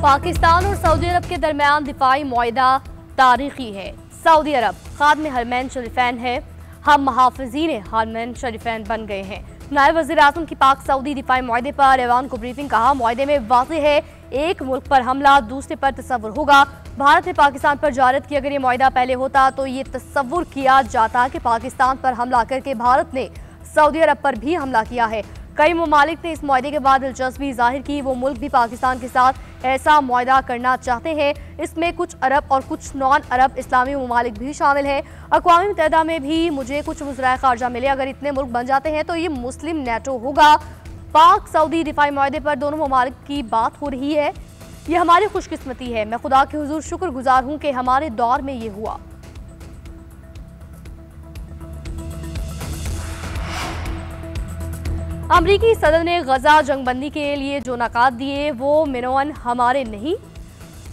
पाकिस्तान और सऊदी अरब के दरमियान दिफाई मुआहदा तारीखी है। सऊदी अरब खादिम हरमैन शरीफैन है, हम मुहाफ़िज़ीन हरमैन शरीफैन बन गए हैं। नायब वज़ीर आज़म की पाक सऊदी दिफाई मुआहदे पर ऐवान को ब्रीफिंग। कहा, मुआहदे में वाज़ेह है एक मुल्क पर हमला दूसरे पर तसव्वुर होगा। भारत ने पाकिस्तान पर जारत की, अगर ये मुआहदा पहले होता तो ये तसव्वुर किया जाता कि पाकिस्तान पर हमला करके भारत ने सऊदी अरब पर भी हमला किया है। कई ममालिक ने इस मुआहदे के बाद दिलचस्पी जाहिर की, वो मुल्क भी पाकिस्तान के साथ ऐसा मुआहदा करना चाहते हैं। इसमें कुछ अरब और कुछ नॉन अरब इस्लामी ममालिक भी शामिल हैं। अक़वाम मुत्तहिदा में भी मुझे कुछ वज़राए ख़ारजा मिले, अगर इतने मुल्क बन जाते हैं तो ये मुस्लिम नेटो होगा। पाक सऊदी दिफाई मुआहदे पर दोनों ममालिक की बात हो रही है। ये हमारी खुशकिस्मती है, मैं खुदा के हुजूर शुक्रगुजार हूँ कि हमारे दौर में ये हुआ। अमरीकी सदर ने गजा जंगबंदी के लिए जो नकात दिए वो मिनोअन हमारे नहीं।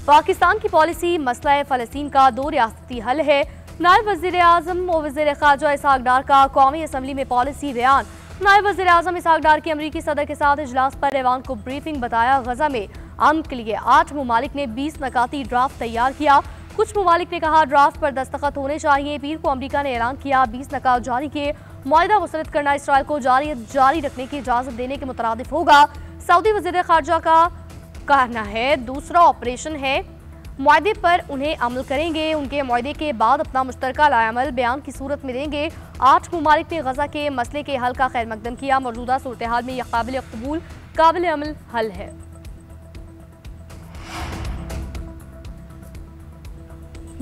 पाकिस्तान की पॉलिसी मसला फ़लस्तीन का दो रियासती हल है। नायब वज़ीर आज़म और वज़ीर ख़ारजा इसहाक़ डार का कौमी असम्बली में पॉलिसी बयान। नायब वज़ीर आज़म इसहाक़ डार की अमरीकी सदर के साथ इजलास पर ऐवान को ब्रीफिंग। बताया, गजा में अमन के लिए 8 ममालिक ने 20 नकाती ड्राफ्ट तैयार किया। कुछ ममालिक ने कहा ड्राफ्ट पर दस्तखत होने चाहिए। पीर को अमरीका ने ऐलान किया 20 नकात जारी किए। मुआहदा मुस्तरद करना इसराइल को जारी रखने की इजाज़त देने के मुतरादिफ होगा। सऊदी वज़ीर ख़ारजा का कहना है दूसरा ऑपरेशन है, मुआहदे पर उन्हें अमल करेंगे, उनके मुआहदे के बाद अपना मुश्तरका लाएअमल बयान की सूरत में देंगे। 8 ममालिक ने गजा के मसले के हल का खैर मकदम किया। मौजूदा सूरत हाल में यह काबिल कबूल काबिल अमल हल है।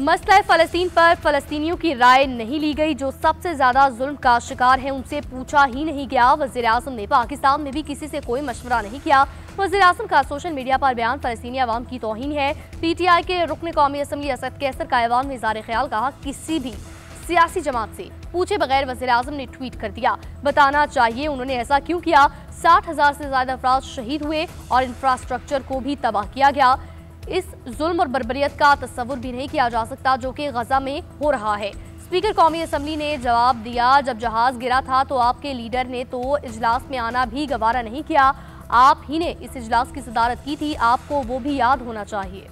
मसला फ़लस्तीन पर फ़लस्तीनियों की राय नहीं ली गई। जो सबसे ज्यादा जुल्म का शिकार है उनसे पूछा ही नहीं गया। वज़ीर आज़म ने पाकिस्तान में भी किसी से कोई मशवरा नहीं किया। वज़ीर आज़म का सोशल मीडिया पर बयान फ़लस्तीनी अवाम की तौहीन है। PTI के रुकन कौमी असम्बली असद कैसर का ऐवान में इज़हार ख्याल। कहा, किसी भी सियासी जमात से पूछे बगैर वज़ीर आज़म ने ट्वीट कर दिया। बताना चाहिए उन्होंने ऐसा क्यों किया। 60,000 से ज्यादा अफराद शहीद हुए और इंफ्रास्ट्रक्चर को भी तबाह किया गया। इस जुल्म और बर्बरियत का तस्वुर भी नहीं किया जा सकता जो कि गजा में हो रहा है। स्पीकर कौमी असम्बली ने जवाब दिया, जब जहाज गिरा था तो आपके लीडर ने तो इजलास में आना भी गवारा नहीं किया। आप ही ने इस इजलास की सदारत की थी, आपको वो भी याद होना चाहिए।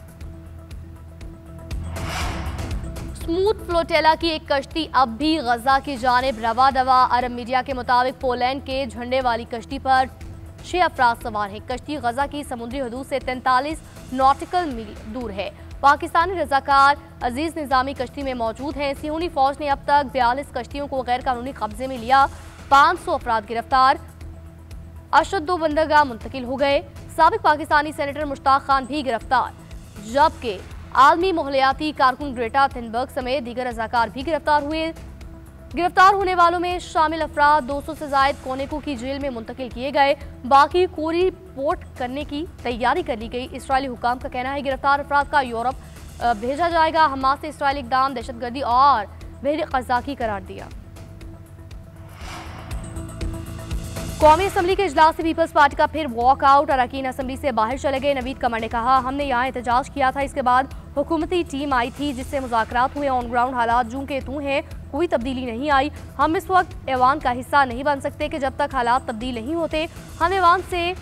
स्मूथ फ्लोटेला की एक कश्ती अब भी गजा की जानिब रवा दवा। अरब मीडिया के मुताबिक पोलैंड के झंडे वाली कश्ती पर 6 अफराद सवार हैं। कश्ती गजा की समुद्री हदूद से 43 नॉटिकल मील दूर है। पाकिस्तानी रजाकार अजीज निजामी कश्ती में मौजूद हैं। सियोनी फौज ने अब तक 42 कश्तियों को गैर कानूनी कब्जे में लिया। 500 अफराद गिरफ्तार, अशद बंदरगाह मुंतकिल हो गए। साबिक पाकिस्तानी सेनेटर मुश्ताक खान भी गिरफ्तार, जबकि आलमी मोहलियाती कारकुन ग्रेटा थुनबर्ग समेत दीगर रजाकार भी गिरफ्तार हुए। गिरफ्तार होने वालों में शामिल अफराद 200 से जायद कोनेको की जेल में मुंतकिल किए गए। बाकी को रिपोर्ट करने की तैयारी कर ली गई। इसराइली हुकाम का कहना है गिरफ्तार अफराद का यूरोप भेजा जाएगा। हमास ने इसराइली इक़दाम दहशतगर्दी और बहर क़ज़ाक़ी करार दिया। कौमी असम्बली के इजलास से पीपल्स पार्टी का फिर वॉकआउट। अरकान असम्बली से बाहर चले गए। नवीद कमर ने कहा, हमने यहाँ एहतजाज किया था, इसके बाद हुकूमती टीम आई थी जिससे मुज़ाकरात हुए। ऑन ग्राउंड हालात जूं के तूं हैं, कोई तब्दीली नहीं आई। हम इस वक्त ऐवान का हिस्सा नहीं बन सकते कि जब तक हालात तब्दील नहीं होते हम ऐवान से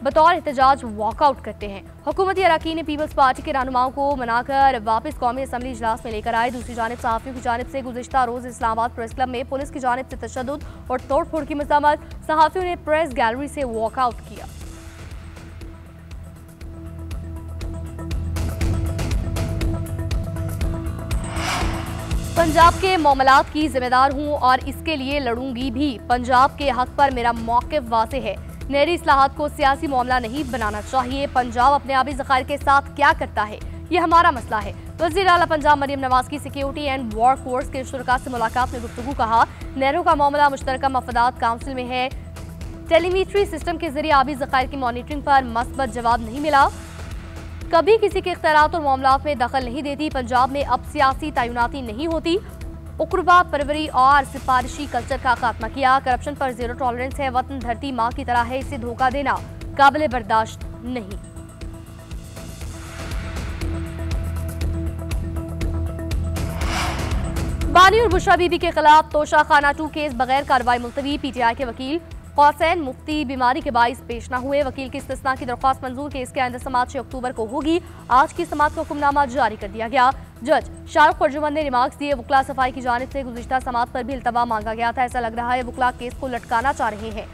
बतौर एहतजाज वॉकआउट करते हैं। हुकूमती अरकान ने पीपल्स पार्टी के रहनुमाओं को मनाकर वापस कौमी असम्बली इजलास में लेकर आए। दूसरी जानिब सहाफ़ियों की जानिब से गुज़िश्ता रोज़ इस्लामाबाद प्रेस क्लब में पुलिस की जानिब से तशद्दुद और तोड़ फोड़ की मज़म्मत। सहाफ़ियों ने प्रेस गैलरी से वॉकआउट किया। पंजाब के मामलात की जिम्मेदार हूँ और इसके लिए लड़ूंगी भी। पंजाब के हक पर मेरा मौक़िफ़ वाज़ेह है। नहरी इस्लाहात को सियासी मामला नहीं बनाना चाहिए। पंजाब अपने आबी ज़खायर के साथ क्या करता है, ये हमारा मसला है। वज़ीर आला पंजाब मरियम नवाज की सिक्योरिटी एंड वॉर फोर्स के शुरका से मुलाकात में गुफ्तगू। कहा, नहरों का मामला मुश्तरका मफादात काउंसिल में है। टेलीमीट्री सिस्टम के जरिए आबी ज़खायर की मॉनिटरिंग पर मस्बत जवाब नहीं मिला। कभी किसी के इख्तियारात और मामलात में दखल नहीं देती। पंजाब में अब सियासी तयनाती नहीं होती। उकरबा परवरी और सिफारिशी कल्चर का खात्मा किया। करप्शन पर जीरो टॉलरेंस है। वतन धरती माँ की तरह है, इसे धोखा देना काबिल बर्दाश्त नहीं। बानी और बुशरा बीबी के खिलाफ तोशा खाना 2 केस बगैर कार्रवाई मुलतवी। PTI के वकील कौसैन मुफ्ती बीमारी के बाइस पेश न हुए। वकील की इस्तिस्ना की दरख्वास्त मंजूर। केस के आइंदा समाअत 6 अक्टूबर को होगी। आज की समाअत का हुक्मनामा जारी कर दिया गया। जज शाहरुख अर्जुमन ने रिमार्क्स दिए। वकला सफाई की जानिब से गुज़िश्ता समाअत पर भी इल्तवा मांगा गया था। ऐसा लग रहा है वकला केस को लटकाना चाह रहे हैं।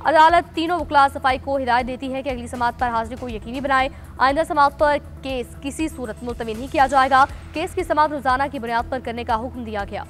अदालत तीनों वकला सफाई को हिदायत देती है कि अगली समाअत पर हाजिरी को यकीनी बनाए। आइंदा समाअत पर केस किसी सूरत मुलतवी नहीं किया जाएगा। केस की समाअत रोजाना की बुनियाद पर करने का हुक्म दिया गया।